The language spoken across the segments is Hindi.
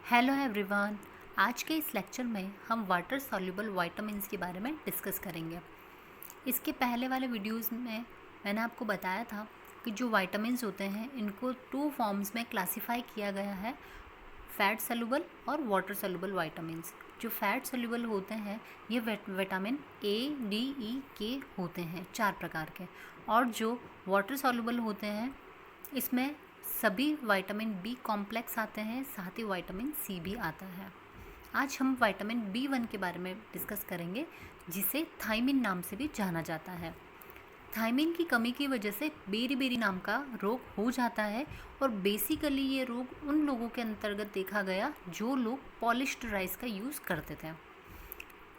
Hello everyone. आज के इस लेक्चर में हम वाटर सॉल्युबल विटामिन्स के बारे में डिस्कस करेंगे। इसके पहले वाले वीडियोस में मैंने आपको बताया था कि जो विटामिन्स होते हैं इनको टू फॉर्म्स में क्लासिफाई किया गया है, फैट सॉल्युबल और वाटर सॉल्युबल विटामिन्स। जो फैट सॉल्युबल होते हैं ये विटामिन ए, डी, ई, के होते हैं, 4 प्रकार के। और जो वाटर सॉल्युबल होते हैं इसमें सभी विटामिन बी कॉम्प्लेक्स आते हैं, साथ ही विटामिन सी भी आता है। आज हम विटामिन B1 के बारे में डिस्कस करेंगे, जिसे थायमिन नाम से भी जाना जाता है। थायमिन की कमी की वजह से बेरी-बेरी नाम का रोग हो जाता है और बेसिकली ये रोग उन लोगों के अंतर्गत देखा गया जो लोग पॉलिश्ड राइस का यूज़ करते थे।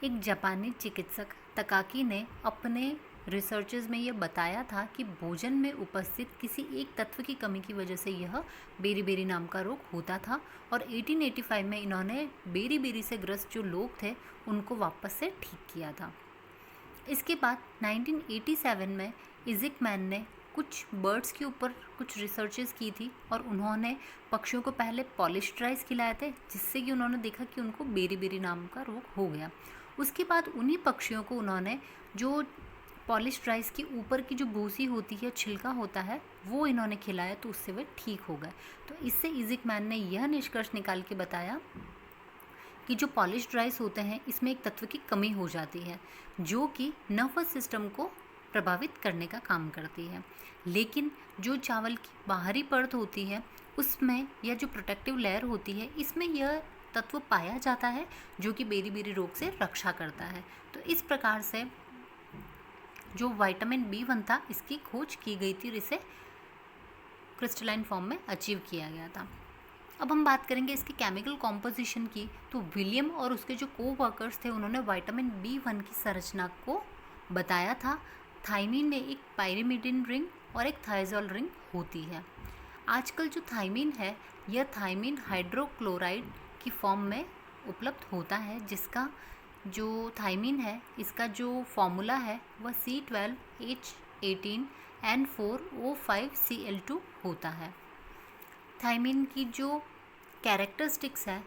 एक जापानी चिकित्सक तकाकी ने अपने रिसर्चेस में यह बताया था कि भोजन में उपस्थित किसी एक तत्व की कमी की वजह से यह बेरी-बेरी नाम का रोग होता था और 1885 में इन्होंने बेरी-बेरी से ग्रस्त जो लोग थे उनको वापस से ठीक किया था। इसके बाद 1987 में इजिक मैन ने कुछ बर्ड्स के ऊपर कुछ रिसर्चेस की थी और उन्होंने पक्षियों को पहले पॉलिश्ड राइस खिलाए थे, जिससे कि उन्होंने देखा कि उनको बेरी-बेरी नाम का रोग हो गया। उसके बाद उन्हीं पक्षियों को उन्होंने जो पॉलिश्ड राइस की ऊपर की जो भूसी होती है, छिलका होता है, वो इन्होंने खिलाया तो उससे वे ठीक हो गए। तो इससे इजिक मैन ने यह निष्कर्ष निकाल के बताया कि जो पॉलिश्ड राइस होते हैं इसमें एक तत्व की कमी हो जाती है जो कि नर्वस सिस्टम को प्रभावित करने का काम करती है। लेकिन जो चावल की बाहरी परत होती है उसमें यह जो प्रोटेक्टिव लेयर होती है इसमें यह तत्व पाया जाता है जो कि बेरी-बेरी रोग से रक्षा करता है। तो इस प्रकार से जो विटामिन B1 था इसकी खोज की गई थी और इसे क्रिस्टलाइन फॉर्म में अचीव किया गया था। अब हम बात करेंगे इसकी केमिकल कॉम्पोजिशन की। तो विलियम और उसके जो को वर्कर्स थे उन्होंने विटामिन B1 की संरचना को बताया था। थायमीन में एक पायरिमिडिन रिंग और एक थायजोल रिंग होती है। आजकल जो थायमीन है यह थायमीन हाइड्रोक्लोराइड की फॉर्म में उपलब्ध होता है, जिसका जो थायमीन है इसका जो फॉर्मूला है वह C12H18N4O5Cl2 होता है। थायमीन की जो कैरेक्टरिस्टिक्स है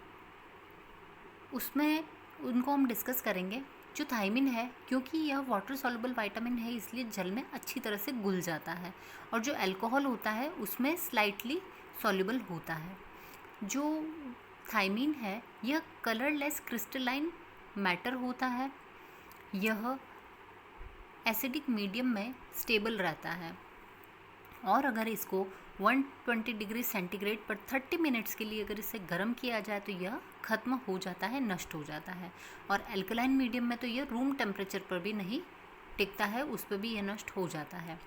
उसमें उनको हम डिस्कस करेंगे। जो थायमीन है क्योंकि यह वाटर सॉल्युबल विटामिन है इसलिए जल में अच्छी तरह से घुल जाता है और जो अल्कोहल होता है उसमें स्लाइटली सॉल्युबल होता है। जो थायमीन है यह कलरलेस क्रिस्टलाइन मैटर होता है। यह एसिडिक मीडियम में स्टेबल रहता है और अगर इसको 120 डिग्री सेंटीग्रेड पर 30 मिनट्स के लिए अगर इसे गर्म किया जाए तो यह ख़त्म हो जाता है, नष्ट हो जाता है। और एल्कलाइन मीडियम में तो यह रूम टेम्परेचर पर भी नहीं टिकता है, उस पर भी यह नष्ट हो जाता है।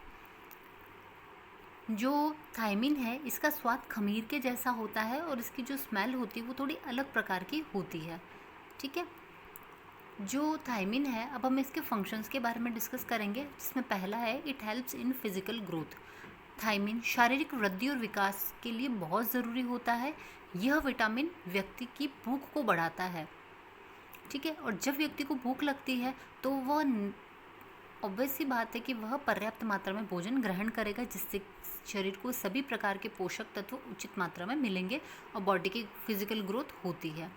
जो थायमीन है इसका स्वाद खमीर के जैसा होता है और इसकी जो स्मेल होती है वो थोड़ी अलग प्रकार की होती है। ठीक है, जो थायमीन है अब हम इसके फंक्शंस के बारे में डिस्कस करेंगे, जिसमें पहला है it helps in physical growth. Thiamine शारीरिक वृद्धि और विकास के लिए बहुत ज़रूरी होता है। यह विटामिन व्यक्ति की भूख को बढ़ाता है। ठीक है, और जब व्यक्ति को भूख लगती है तो वह ऑब्वियस सी बात है कि वह पर्याप्त मात्रा में भोजन ग्रहण करेगा, जिससे शरीर को सभी प्रकार के पोषक तत्व उचित मात्रा में मिलेंगे और बॉडी की फिजिकल ग्रोथ होती है।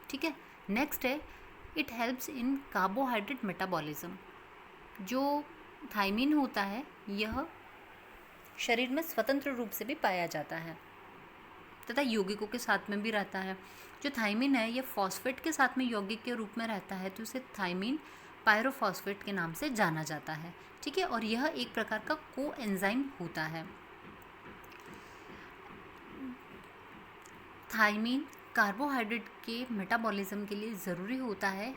ठीक है, नेक्स्ट है it helps in carbohydrate metabolism. जो थायमीन होता है यह शरीर में स्वतंत्र रूप से भी पाया जाता है तथा यौगिकों के साथ में भी रहता है। जो थायमीन है यह फॉस्फेट के साथ में यौगिक के रूप में रहता है तो इसे थायमीन पायरोफॉस्फेट के नाम से जाना जाता है। ठीक है, और यह एक प्रकार का कोएंजाइम होता है। थायमीन कार्बोहाइड्रेट के मेटाबॉलिज्म के लिए ज़रूरी होता है।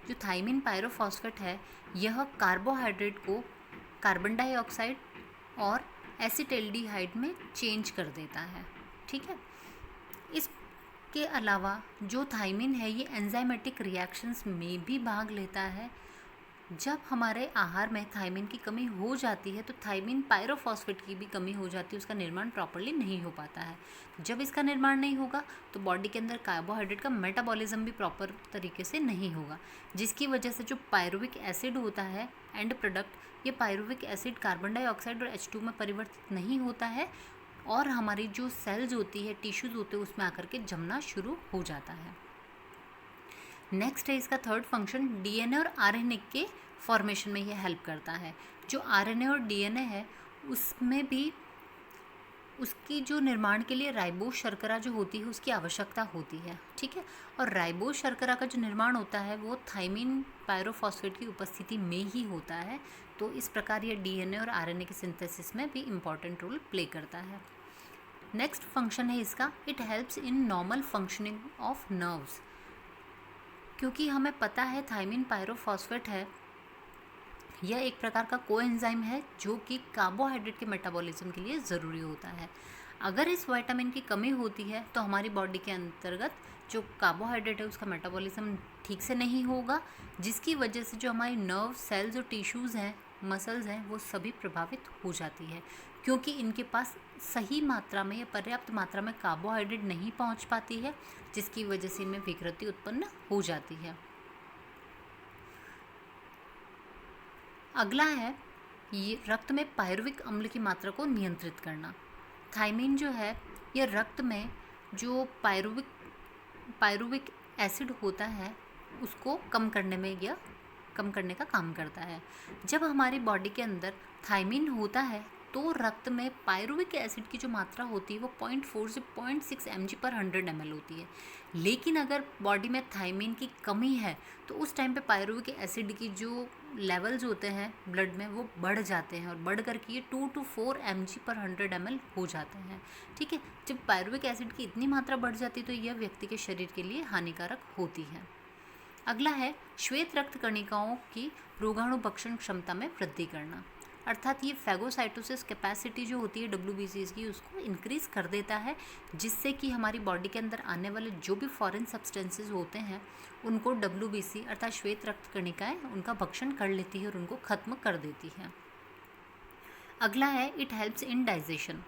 जो थायमीन पायरोफॉस्फेट है यह कार्बोहाइड्रेट को कार्बन डाइऑक्साइड और एसिटाल्डिहाइड में चेंज कर देता है। ठीक है, इसके अलावा जो थायमीन है ये एंजाइमेटिक रिएक्शंस में भी भाग लेता है। जब हमारे आहार में थायमीन की कमी हो जाती है तो थायमीन पायरोफॉस्फेट की भी कमी हो जाती है, उसका निर्माण प्रॉपर्ली नहीं हो पाता है। जब इसका निर्माण नहीं होगा तो बॉडी के अंदर कार्बोहाइड्रेट का मेटाबॉलिज्म भी प्रॉपर तरीके से नहीं होगा, जिसकी वजह से जो पायरुविक एसिड होता है एंड प्रोडक्ट, ये पायरुविक एसिड कार्बन डाइऑक्साइड और H2 में परिवर्तित नहीं होता है और हमारी जो सेल्स होती है, टिश्यूज़ होते हैं, उसमें आकर के जमना शुरू हो जाता है। नेक्स्ट है इसका थर्ड फंक्शन, डीएनए और आरएनए के फॉर्मेशन में ये हेल्प करता है। जो आरएनए और डीएनए है उसमें भी उसकी जो निर्माण के लिए राइबोज शर्करा जो होती है उसकी आवश्यकता होती है, ठीक है। और राइबोज शर्करा का जो निर्माण होता है वो थाइमिन पायरोफॉस्फेट की उपस्थिति में ही होता है। तो इस प्रकार ये डीएनए और आरएनए के सिंथेसिस में भी इम्पॉर्टेंट रोल प्ले करता है। नेक्स्ट फंक्शन है इसका, it helps in normal functioning of nerves. क्योंकि हमें पता है थाइमिन पायरोफॉस्फेट है, यह एक प्रकार का कोएंजाइम है जो कि कार्बोहाइड्रेट के मेटाबॉलिज्म के लिए ज़रूरी होता है। अगर इस विटामिन की कमी होती है तो हमारी बॉडी के अंतर्गत जो कार्बोहाइड्रेट है उसका मेटाबॉलिज्म ठीक से नहीं होगा, जिसकी वजह से जो हमारी नर्व सेल्स और टिश्यूज़ हैं, मसल्स हैं, वो सभी प्रभावित हो जाती है, क्योंकि इनके पास सही मात्रा में या पर्याप्त मात्रा में कार्बोहाइड्रेट नहीं पहुंच पाती है, जिसकी वजह से इनमें विकृति उत्पन्न हो जाती है। अगला है ये रक्त में पायरुविक अम्ल की मात्रा को नियंत्रित करना। थाइमिन जो है यह रक्त में जो पायरुविक एसिड होता है उसको कम करने का काम करता है। जब हमारी बॉडी के अंदर थाइमिन होता है तो रक्त में पायरुविक एसिड की जो मात्रा होती है वो 0.4 से 0.6 mg/100 ml होती है। लेकिन अगर बॉडी में थाइमिन की कमी है तो उस टाइम पे पायरुविक एसिड की जो लेवल्स होते हैं ब्लड में वो बढ़ जाते हैं और बढ़ करके ये 2 to 4 mg/100 ml हो जाते हैं, ठीक है। जब पायरुविक एसिड की इतनी मात्रा बढ़ जाती है तो यह व्यक्ति के शरीर के लिए हानिकारक होती है। अगला है श्वेत रक्त कणिकाओं की रोगाणु भक्षण क्षमता में वृद्धि करना, अर्थात ये फैगोसाइटोसिस कैपेसिटी जो होती है WBCs की उसको इंक्रीज़ कर देता है, जिससे कि हमारी बॉडी के अंदर आने वाले जो भी फॉरेन सब्सटेंसेस होते हैं उनको WBC अर्थात श्वेत रक्त कणिकाएँ उनका भक्षण कर लेती है और उनको ख़त्म कर देती है। अगला है इट हेल्प्स इन डाइजेशन।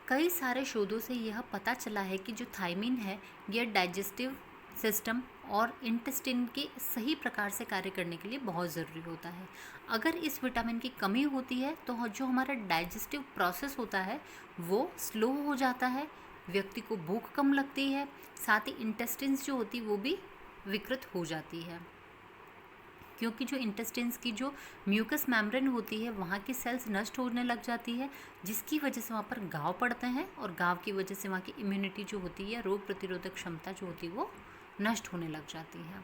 कई सारे शोधों से यह पता चला है कि जो थाइमिन है यह डाइजेस्टिव सिस्टम और इंटेस्टाइन के सही प्रकार से कार्य करने के लिए बहुत ज़रूरी होता है। अगर इस विटामिन की कमी होती है तो जो हमारा डाइजेस्टिव प्रोसेस होता है वो स्लो हो जाता है, व्यक्ति को भूख कम लगती है, साथ ही इंटेस्टाइन्स जो होती है वो भी विकृत हो जाती है, क्योंकि जो इंटेस्टाइन्स की जो म्यूकस मेम्ब्रेन होती है वहाँ की सेल्स नष्ट होने लग जाती है, जिसकी वजह से वहाँ पर घाव पड़ते हैं और घाव की वजह से वहाँ की इम्यूनिटी जो होती है, रोग प्रतिरोधक क्षमता जो होती है वो नष्ट होने लग जाती है।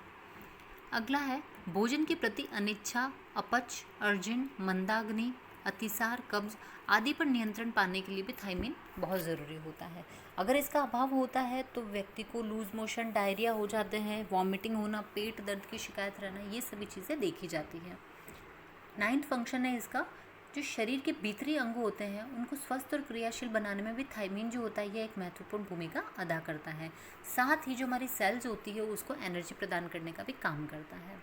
अगला है भोजन के प्रति अनिच्छा, अपच, अर्जन, मंदाग्नि, अतिसार, कब्ज आदि पर नियंत्रण पाने के लिए भी थाइमिन बहुत ज़रूरी होता है। अगर इसका अभाव होता है तो व्यक्ति को लूज मोशन, डायरिया हो जाते हैं, वॉमिटिंग होना, पेट दर्द की शिकायत रहना, ये सभी चीज़ें देखी जाती हैं। 9th फंक्शन है इसका, जो शरीर के भीतरी अंग होते हैं उनको स्वस्थ और क्रियाशील बनाने में भी थाइमिन जो होता है ये एक महत्वपूर्ण भूमिका अदा करता है। साथ ही जो हमारी सेल्स होती है उसको एनर्जी प्रदान करने का भी काम करता है।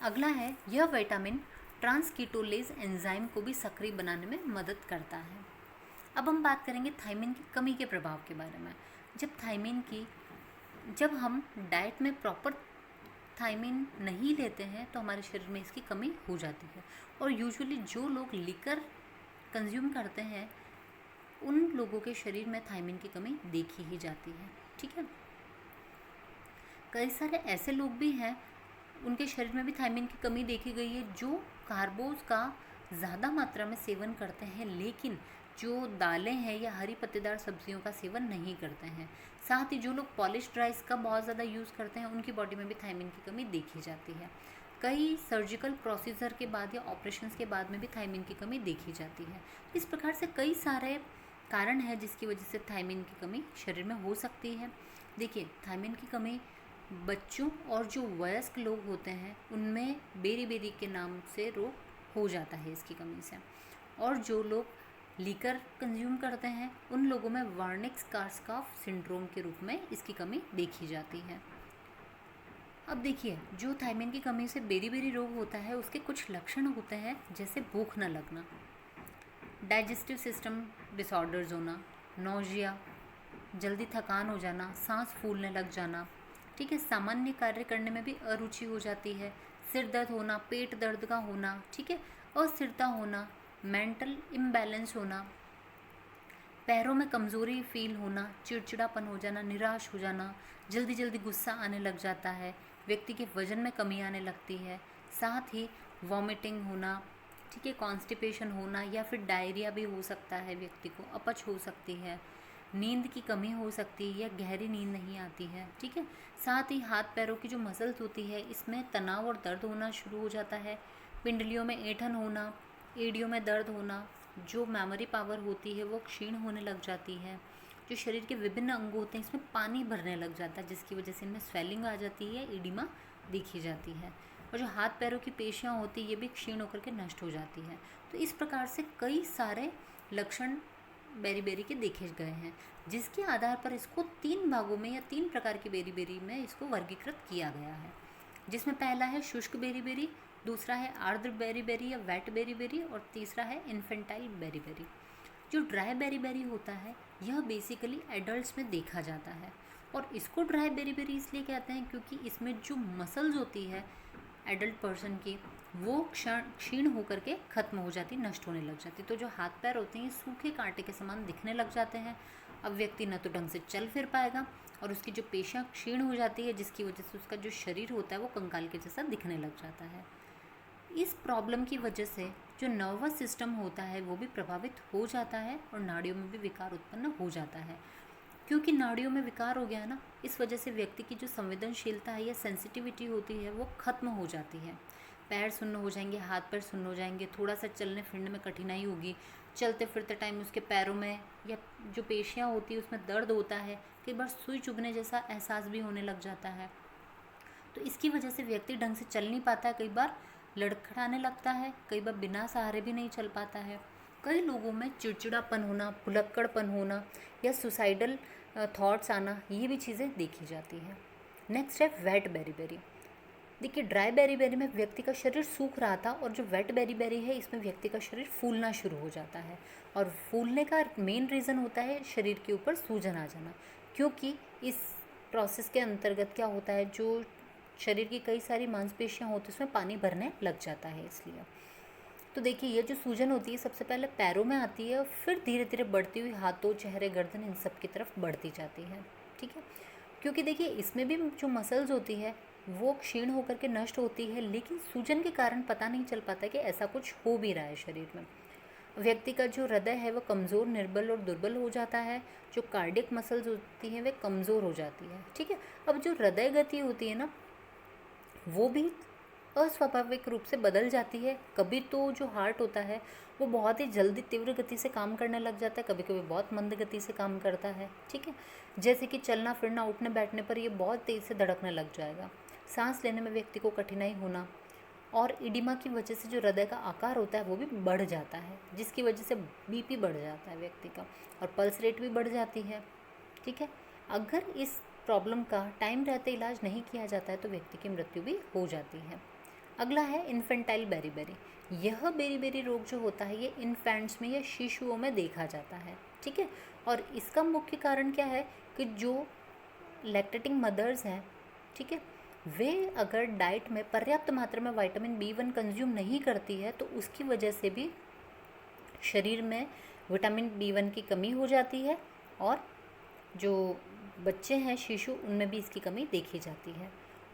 अगला है यह विटामिन ट्रांसकीटोलेज एंजाइम को भी सक्रिय बनाने में मदद करता है। अब हम बात करेंगे थाइमिन की कमी के प्रभाव के बारे में। जब हम डाइट में प्रॉपर थाइमिन नहीं लेते हैं तो हमारे शरीर में इसकी कमी हो जाती है, और यूजुअली जो लोग लिकर कंज्यूम करते हैं उन लोगों के शरीर में थाइमिन की कमी देखी ही जाती है, ठीक है। कई सारे ऐसे लोग भी हैं उनके शरीर में भी थाइमिन की कमी देखी गई है जो कार्बोज का ज़्यादा मात्रा में सेवन करते हैं, लेकिन जो दालें हैं या हरी पत्तेदार सब्जियों का सेवन नहीं करते हैं। साथ ही जो लोग पॉलिश्ड राइस का बहुत ज़्यादा यूज़ करते हैं उनकी बॉडी में भी थाइमिन की कमी देखी जाती है। कई सर्जिकल प्रोसीजर के बाद या ऑपरेशंस के बाद में भी थाइमिन की कमी देखी जाती है। इस प्रकार से कई सारे कारण हैं जिसकी वजह से थाइमिन की कमी शरीर में हो सकती है। देखिए, थाइमिन की कमी बच्चों और जो वयस्क लोग होते हैं उनमें बेरी के नाम से रोग हो जाता है इसकी कमी से, और जो लोग लीकर कंज्यूम करते हैं उन लोगों में वार्निक-स्कारस्कॉफ सिंड्रोम के रूप में इसकी कमी देखी जाती है। अब देखिए, जो थाइमिन की कमी से बेरी रोग होता है उसके कुछ लक्षण होते हैं, जैसे भूख न लगना, डाइजेस्टिव सिस्टम डिसऑर्डर्स होना, नोजिया, जल्दी थकान हो जाना, सांस फूलने लग जाना, ठीक है, सामान्य कार्य करने में भी अरुचि हो जाती है, सिर दर्द होना, पेट दर्द का होना, ठीक है, अस्थिरता होना, मेंटल इम्बैलेंस होना, पैरों में कमज़ोरी फील होना, चिड़चिड़ापन हो जाना, निराश हो जाना, जल्दी जल्दी गुस्सा आने लग जाता है, व्यक्ति के वजन में कमी आने लगती है, साथ ही वॉमिटिंग होना, ठीक है, कॉन्स्टिपेशन होना या फिर डायरिया भी हो सकता है, व्यक्ति को अपच हो सकती है, नींद की कमी हो सकती है या गहरी नींद नहीं आती है, ठीक है। साथ ही हाथ पैरों की जो मसल्स होती है इसमें तनाव और दर्द होना शुरू हो जाता है, पिंडलियों में ऐंठन होना, एड़ियों में दर्द होना, जो मेमोरी पावर होती है वो क्षीण होने लग जाती है, जो शरीर के विभिन्न अंग होते हैं इसमें पानी भरने लग जाता है जिसकी वजह से इनमें स्वेलिंग आ जाती है, एडिमा दिखी जाती है, और जो हाथ पैरों की पेशियां होती है ये भी क्षीण होकर के नष्ट हो जाती है। तो इस प्रकार से कई सारे लक्षण बेरी के देखे गए हैं, जिसके आधार पर इसको 3 भागों में या 3 प्रकार की बेरी में इसको वर्गीकृत किया गया है, जिसमें पहला है शुष्क बेरी, दूसरा है आर्द्र बेरी या वेट बेरी, और तीसरा है इन्फेंटाइल बेरी। जो ड्राई बेरी होता है यह बेसिकली एडल्ट्स में देखा जाता है, और इसको ड्राई बेरी इसलिए कहते हैं क्योंकि इसमें जो मसल्स होती है एडल्ट पर्सन की वो क्षीण होकर के ख़त्म हो जाती, नष्ट होने लग जाती। तो जो हाथ पैर होते हैं ये सूखे कांटे के समान दिखने लग जाते हैं। अब व्यक्ति न तो ढंग से चल फिर पाएगा और उसकी जो पेशियाँ क्षीण हो जाती है जिसकी वजह से उसका जो शरीर होता है वो कंकाल के जैसा दिखने लग जाता है। इस प्रॉब्लम की वजह से जो नर्वस सिस्टम होता है वो भी प्रभावित हो जाता है और नाड़ियों में भी विकार उत्पन्न हो जाता है। क्योंकि नाड़ियों में विकार हो गया है ना, इस वजह से व्यक्ति की जो संवेदनशीलता है या सेंसिटिविटी होती है वो खत्म हो जाती है। पैर सुन्न हो जाएंगे, हाथ पैर सुन्न हो जाएंगे, थोड़ा सा चलने फिरने में कठिनाई होगी, चलते फिरते टाइम उसके पैरों में या जो पेशियाँ होती है उसमें दर्द होता है, कई बार सुई चुभने जैसा एहसास भी होने लग जाता है। तो इसकी वजह से व्यक्ति ढंग से चल नहीं पाता है, कई बार लड़खड़ाने लगता है, कई बार बिना सहारे भी नहीं चल पाता है। कई लोगों में चिड़चिड़ापन होना, भुलक्कड़पन होना या सुसाइडल थॉट्स आना, ये भी चीज़ें देखी जाती है। नेक्स्ट है वेट बेरी। देखिए ड्राई बेरी में व्यक्ति का शरीर सूख रहा था, और जो वेट बेरी है इसमें व्यक्ति का शरीर फूलना शुरू हो जाता है, और फूलने का मेन रीज़न होता है शरीर के ऊपर सूजन आ जाना। क्योंकि इस प्रोसेस के अंतर्गत क्या होता है, जो शरीर की कई सारी मांसपेशियाँ होती हैं उसमें पानी भरने लग जाता है इसलिए। तो देखिए ये जो सूजन होती है सबसे पहले पैरों में आती है, फिर धीरे धीरे बढ़ती हुई हाथों, चेहरे, गर्दन, इन सब की तरफ बढ़ती जाती है, ठीक है। क्योंकि देखिए इसमें भी जो मसल्स होती है वो क्षीण होकर के नष्ट होती है, लेकिन सूजन के कारण पता नहीं चल पाता कि ऐसा कुछ हो भी रहा है शरीर में। व्यक्ति का जो हृदय है वो कमज़ोर, निर्बल और दुर्बल हो जाता है, जो कार्डियक मसल्स होती हैं वे कमज़ोर हो जाती है, ठीक है। अब जो हृदय गति होती है ना वो भी अस्वाभाविक रूप से बदल जाती है। कभी तो जो हार्ट होता है वो बहुत ही जल्दी तीव्र गति से काम करने लग जाता है, कभी कभी बहुत मंद गति से काम करता है, ठीक है। जैसे कि चलना फिरना, उठने बैठने पर ये बहुत तेज़ से धड़कने लग जाएगा। सांस लेने में व्यक्ति को कठिनाई होना, और इडिमा की वजह से जो हृदय का आकार होता है वो भी बढ़ जाता है, जिसकी वजह से बीपी बढ़ जाता है व्यक्ति का, और पल्स रेट भी बढ़ जाती है, ठीक है। अगर इस प्रॉब्लम का टाइम रहते इलाज नहीं किया जाता है तो व्यक्ति की मृत्यु भी हो जाती है। अगला है इन्फेंटाइल बेरी। यह बेरी रोग जो होता है ये इन्फेंट्स में या शिशुओं में देखा जाता है, ठीक है। और इसका मुख्य कारण क्या है कि जो लैक्टेटिंग मदर्स हैं, ठीक है, वे अगर डाइट में पर्याप्त मात्रा में विटामिन B1 कंज्यूम नहीं करती है तो उसकी वजह से भी शरीर में विटामिन B1 की कमी हो जाती है, और जो बच्चे हैं, शिशु, उनमें भी इसकी कमी देखी जाती है।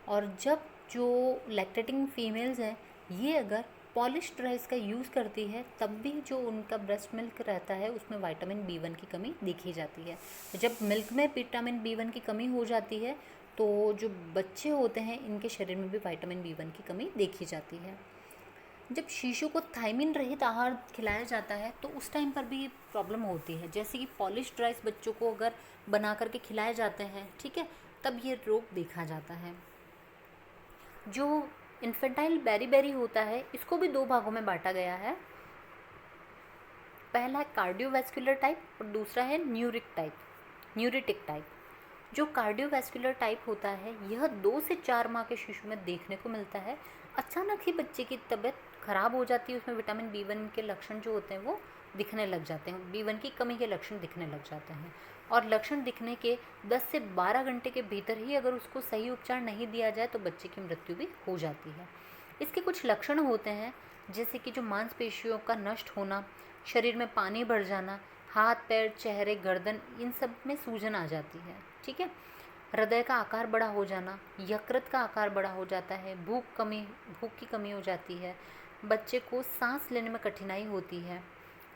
और जब जो लैक्टेटिंग फीमेल्स हैं ये अगर पॉलिश्ड राइस का यूज़ करती है तब भी जो उनका ब्रेस्ट मिल्क रहता है उसमें विटामिन B1 की कमी देखी जाती है। जब मिल्क में विटामिन B1 की कमी हो जाती है तो जो बच्चे होते हैं इनके शरीर में भी विटामिन B1 की कमी देखी जाती है। जब शिशु को थायमिन रहित आहार खिलाया जाता है तो उस टाइम पर भी प्रॉब्लम होती है, जैसे कि पॉलिश्ड राइस बच्चों को अगर बना करके खिलाए जाते हैं, ठीक है, तब ये रोग देखा जाता है। जो इन्फेंटाइल बेरी होता है इसको भी 2 भागों में बांटा गया है। पहला है कार्डियोवैस्कुलर टाइप और दूसरा है न्यूरिटिक टाइप। जो कार्डियोवैस्कुलर टाइप होता है यह 2 से 4 माह के शिशु में देखने को मिलता है। अचानक ही बच्चे की तबीयत खराब हो जाती है, उसमें विटामिन B1 के लक्षण जो होते हैं वो दिखने लग जाते हैं, B1 की कमी के लक्षण दिखने लग जाते हैं, और लक्षण दिखने के 10 से 12 घंटे के भीतर ही अगर उसको सही उपचार नहीं दिया जाए तो बच्चे की मृत्यु भी हो जाती है। इसके कुछ लक्षण होते हैं जैसे कि जो मांसपेशियों का नष्ट होना, शरीर में पानी भर जाना, हाथ पैर चेहरे गर्दन इन सब में सूजन आ जाती है। ठीक है, हृदय का आकार बड़ा हो जाना, यकृत का आकार बड़ा हो जाता है, भूख की कमी हो जाती है, बच्चे को सांस लेने में कठिनाई होती है,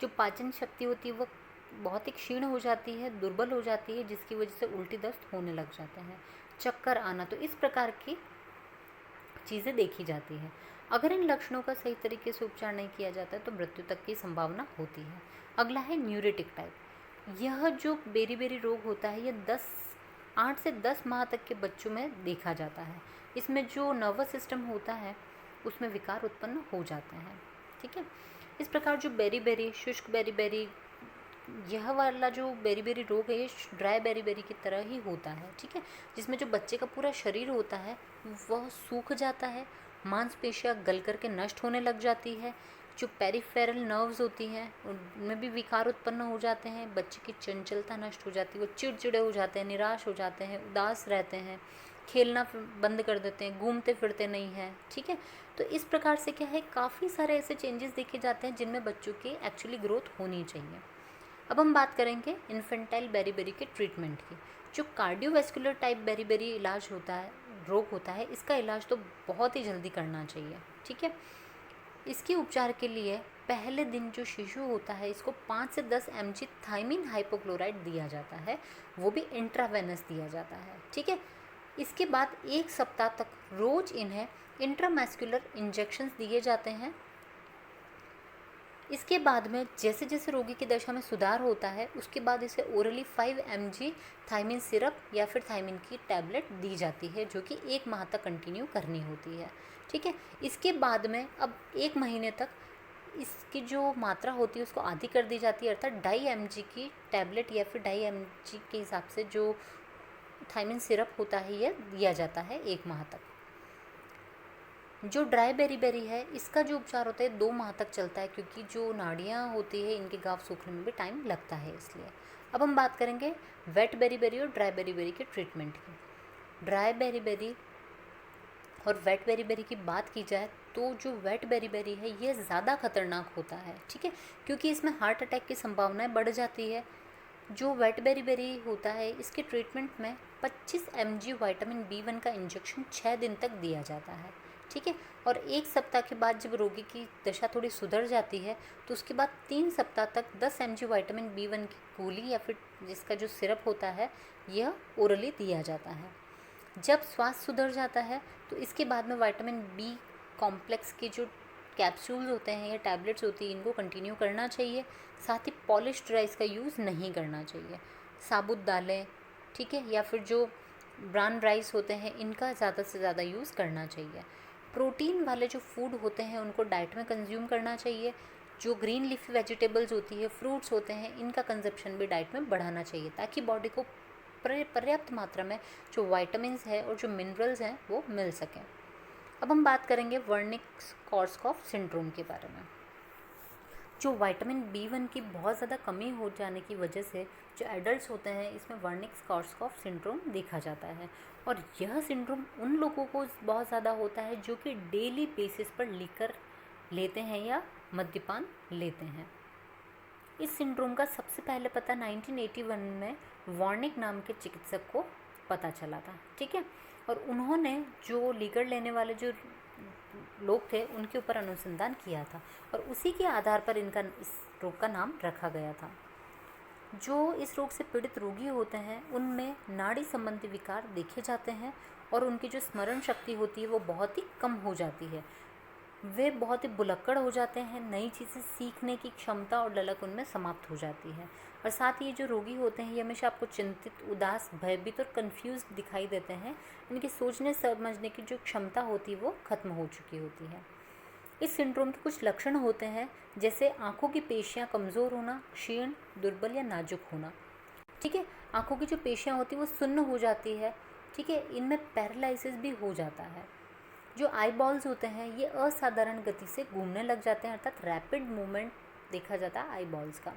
जो पाचन शक्ति होती है वो बहुत ही क्षीण हो जाती है, दुर्बल हो जाती है, जिसकी वजह से उल्टी दस्त होने लग जाते हैं, चक्कर आना। तो इस प्रकार की चीज़ें देखी जाती हैं। अगर इन लक्षणों का सही तरीके से उपचार नहीं किया जाता है तो मृत्यु तक की संभावना होती है। अगला है न्यूरेटिक टाइप। यह जो बेरी रोग होता है यह 8 से 10 माह तक के बच्चों में देखा जाता है। इसमें जो नर्वस सिस्टम होता है उसमें विकार उत्पन्न हो जाते हैं। ठीक है, इस प्रकार जो बेरी शुष्क बेरी यह वाला जो बेरी रोग है ये ड्राई बेरी की तरह ही होता है। ठीक है, जिसमें जो बच्चे का पूरा शरीर होता है वह सूख जाता है, मांसपेशियाँ गल करके नष्ट होने लग जाती है, जो पेरिफेरल नर्व्स होती हैं उनमें भी विकार उत्पन्न हो जाते हैं, बच्चे की चंचलता नष्ट हो जाती है, वो चिड़चिड़े हो जाते हैं, निराश हो जाते हैं, उदास रहते हैं, खेलना बंद कर देते हैं, घूमते फिरते नहीं हैं। ठीक है, तो इस प्रकार से क्या है, काफ़ी सारे ऐसे चेंजेस देखे जाते हैं जिनमें बच्चों की एक्चुअली ग्रोथ होनी चाहिए। अब हम बात करेंगे इन्फेंटाइल बेरी की ट्रीटमेंट की। जो कार्डियोवैस्कुलर टाइप बेरी इलाज होता है, रोग होता है, इसका इलाज तो बहुत ही जल्दी करना चाहिए। ठीक है, इसके उपचार के लिए पहले दिन जो शिशु होता है इसको 5 से 10 mg थाइमिन हाइपोक्लोराइड दिया जाता है, वो भी इंट्रावेनस दिया जाता है। ठीक है, इसके बाद 1 सप्ताह तक रोज इन्हें इंट्रामैस्कुलर इंजेक्शंस दिए जाते हैं। इसके बाद में जैसे जैसे रोगी की दशा में सुधार होता है उसके बाद इसे ओरली 5 mg थाइमिन सिरप या फिर थाइमिन की टैबलेट दी जाती है, जो कि 1 माह तक कंटिन्यू करनी होती है। ठीक है, इसके बाद में अब 1 महीने तक इसकी जो मात्रा होती है उसको आधी कर दी जाती है, अर्थात 2.5 mg की टैबलेट या फिर 2.5 mg के हिसाब से जो थाइमिन सिरप होता है यह दिया जाता है 1 माह तक। जो ड्राई बेरी है इसका जो उपचार होता है 2 माह तक चलता है, क्योंकि जो नाड़ियाँ होती है इनके घाव सूखने में भी टाइम लगता है इसलिए। अब हम बात करेंगे वेट बेरी और ड्राई बेरी के ट्रीटमेंट की। ड्राई बेरी और वेट बेरी की बात की जाए तो जो वेट बेरी है ये ज़्यादा खतरनाक होता है। ठीक है, क्योंकि इसमें हार्ट अटैक की संभावनाएं बढ़ जाती है। जो वेट बेरी होता है इसके ट्रीटमेंट में 25 mg विटामिन B1 का इंजेक्शन 6 दिन तक दिया जाता है। ठीक है, और 1 सप्ताह के बाद जब रोगी की दशा थोड़ी सुधर जाती है तो उसके बाद 3 सप्ताह तक 10 mg विटामिन B1 की गोली या फिर जिसका जो सिरप होता है यह ओरली दिया जाता है। जब स्वास्थ्य सुधर जाता है तो इसके बाद में विटामिन B कॉम्प्लेक्स के जो कैप्सूल्स होते हैं या टैबलेट्स होती है इनको कंटिन्यू करना चाहिए। साथ ही पॉलिश्ड राइस का यूज़ नहीं करना चाहिए। साबुत दालें, ठीक है, या फिर जो ब्राउन राइस होते हैं इनका ज़्यादा से ज़्यादा यूज़ करना चाहिए। प्रोटीन वाले जो फूड होते हैं उनको डाइट में कंज्यूम करना चाहिए। जो ग्रीन लीफी वेजिटेबल्स होती है, फ्रूट्स होते हैं, इनका कंजप्शन भी डाइट में बढ़ाना चाहिए ताकि बॉडी को पर्याप्त मात्रा में जो वाइटामिन्स है और जो मिनरल्स हैं वो मिल सकें। अब हम बात करेंगे वर्निक-कोर्सकॉफ सिंड्रोम के बारे में। जो विटामिन B1 की बहुत ज़्यादा कमी हो जाने की वजह से जो एडल्ट्स होते हैं इसमें वर्निक-कोर्सकॉफ सिंड्रोम देखा जाता है, और यह सिंड्रोम उन लोगों को बहुत ज़्यादा होता है जो कि डेली बेसिस पर लीकर लेते हैं या मद्यपान लेते हैं। इस सिंड्रोम का सबसे पहले पता 1981 में वॉर्निक नाम के चिकित्सक को पता चला था। ठीक है, और उन्होंने जो लीकर लेने वाले जो लोग थे उनके ऊपर अनुसंधान किया था और उसी के आधार पर इनका इस रोग का नाम रखा गया था। जो इस रोग से पीड़ित रोगी होते हैं उनमें नाड़ी संबंधी विकार देखे जाते हैं और उनकी जो स्मरण शक्ति होती है वो बहुत ही कम हो जाती है। वे बहुत ही भुलक्कड़ हो जाते हैं, नई चीज़ें सीखने की क्षमता और ललक उनमें समाप्त हो जाती है। और साथ ही ये जो रोगी होते हैं ये हमेशा आपको चिंतित, उदास, भयभीत और कंफ्यूज दिखाई देते हैं। इनकी सोचने समझने की जो क्षमता होती है वो खत्म हो चुकी होती है। इस सिंड्रोम के कुछ लक्षण होते हैं जैसे आँखों की पेशियाँ कमज़ोर होना, क्षीण, दुर्बल या नाजुक होना। ठीक है, आँखों की जो पेशियाँ होती है वो सुन्न हो जाती है। ठीक है, इनमें पैरालिसिस भी हो जाता है। जो आई बॉल्स होते हैं ये असाधारण गति से घूमने लग जाते हैं, अर्थात रैपिड मूवमेंट देखा जाता है आई बॉल्स का।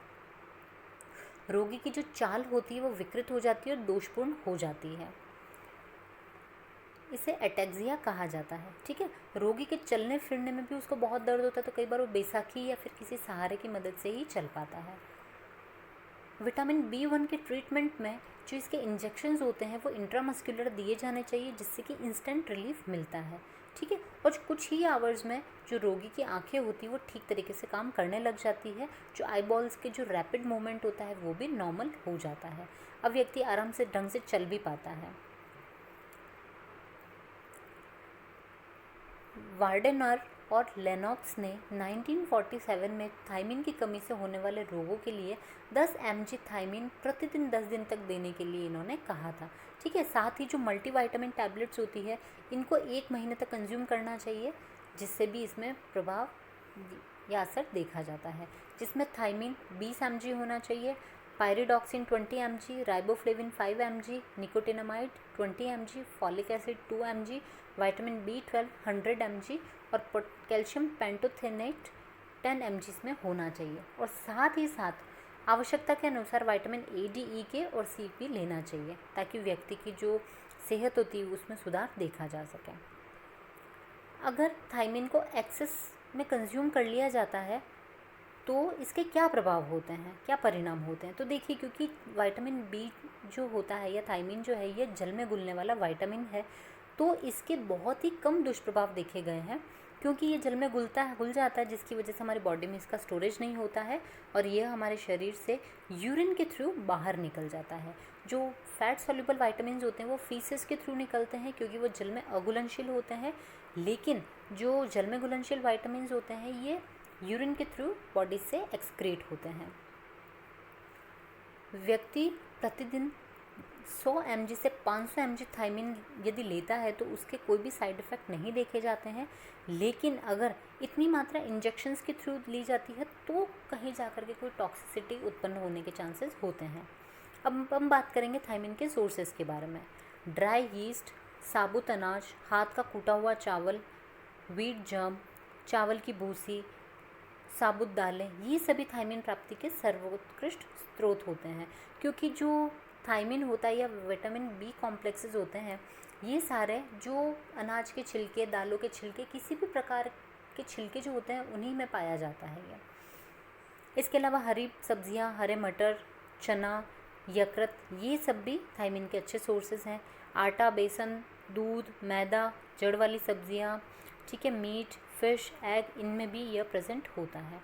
रोगी की जो चाल होती है वो विकृत हो जाती है और दोषपूर्ण हो जाती है। इसे एटेक्सिया कहा जाता है। ठीक है, रोगी के चलने फिरने में भी उसको बहुत दर्द होता है, तो कई बार वो बैसाखी या फिर किसी सहारे की मदद से ही चल पाता है। विटामिन B1 के ट्रीटमेंट में जो इसके इंजेक्शंस होते हैं वो इंट्रामस्कुलर दिए जाने चाहिए, जिससे कि इंस्टेंट रिलीफ मिलता है। ठीक है, और कुछ ही आवर्स में जो रोगी की आंखें होती हैं वो ठीक तरीके से काम करने लग जाती है। जो आई बॉल्स के जो रैपिड मूवमेंट होता है वो भी नॉर्मल हो जाता है। अब व्यक्ति आराम से ढंग से चल भी पाता है। वार्डेनर और लेनॉक्स ने 1947 में थायमिन की कमी से होने वाले रोगों के लिए 10 mg थायमिन प्रतिदिन 10 दिन तक देने के लिए इन्होंने कहा था। ठीक है, साथ ही जो मल्टीविटामिन टैबलेट्स होती है इनको 1 महीने तक कंज्यूम करना चाहिए, जिससे भी इसमें प्रभाव या असर देखा जाता है, जिसमें थायमिन 20 mg होना चाहिए, pyridoxine 20 mg, riboflavin 5 mg, nicotinamide 20 mg, folic acid 2 mg, vitamin B12 100 mg और कैल्शियम पेंटोथेनेट 10 mg में होना चाहिए। और साथ ही साथ आवश्यकता के अनुसार विटामिन A, D, E के और C भी लेना चाहिए, ताकि व्यक्ति की जो सेहत होती है उसमें सुधार देखा जा सके। अगर थायमिन को एक्सेस में कंज्यूम कर लिया जाता है तो इसके क्या प्रभाव होते हैं, क्या परिणाम होते हैं? तो देखिए, क्योंकि विटामिन B जो होता है या थायमिन जो है ये जल में घुलने वाला विटामिन है, तो इसके बहुत ही कम दुष्प्रभाव देखे गए हैं, क्योंकि ये जल में घुल जाता है, जिसकी वजह से हमारी बॉडी में इसका स्टोरेज नहीं होता है और ये हमारे शरीर से यूरिन के थ्रू बाहर निकल जाता है। जो फैट सॉल्युबल विटामिन होते हैं वो फीसेस के थ्रू निकलते हैं, क्योंकि वो जल में अघुलनशील होते हैं, लेकिन जो जल में घुलनशील विटामिन होते हैं ये यूरिन के थ्रू बॉडी से एक्सक्रीट होते हैं। व्यक्ति प्रतिदिन 100 mg से 500 mg थायमिन यदि लेता है तो उसके कोई भी साइड इफ़ेक्ट नहीं देखे जाते हैं, लेकिन अगर इतनी मात्रा इंजेक्शंस के थ्रू ली जाती है तो कहीं जाकर के कोई टॉक्सिसिटी उत्पन्न होने के चांसेस होते हैं। अब हम बात करेंगे थायमिन के सोर्सेज के बारे में। ड्राई यीस्ट, साबुत अनाज, हाथ का कूटा हुआ चावल, व्हीट जर्म, चावल की भूसी, साबुत दालें, ये सभी थायमिन प्राप्ति के सर्वोत्कृष्ट स्रोत होते हैं। क्योंकि जो थायमिन होता है या विटामिन B कॉम्प्लेक्सेस होते हैं, ये सारे जो अनाज के छिलके, दालों के छिलके, किसी भी प्रकार के छिलके जो होते हैं उन्हीं में पाया जाता है ये। इसके अलावा हरी सब्जियां, हरे मटर, चना, यकृत, ये सब भी थायमिन के अच्छे सोर्सेज हैं। आटा, बेसन, दूध, मैदा, जड़ वाली सब्जियां, ठीक है, मीट, फिश, एग, इनमें भी यह प्रेजेंट होता है।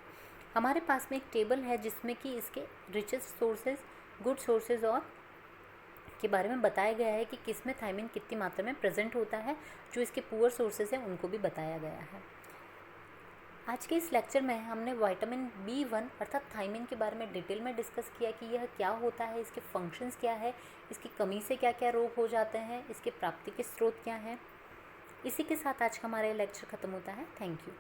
हमारे पास में एक टेबल है जिसमें कि इसके रिचेस्ट सोर्सेज, गुड सोर्सेज और के बारे में बताया गया है कि किस में थायमिन कितनी मात्रा में प्रेजेंट होता है। जो इसके पुअर सोर्सेज हैं उनको भी बताया गया है। आज के इस लेक्चर में हमने विटामिन B1 अर्थात थायमिन के बारे में डिटेल में डिस्कस किया कि यह क्या होता है, इसके फंक्शंस क्या है, इसकी कमी से क्या क्या रोग हो जाते हैं, इसके प्राप्ति के स्रोत क्या हैं। इसी के साथ आज का हमारा लेक्चर ख़त्म होता है। Thank you.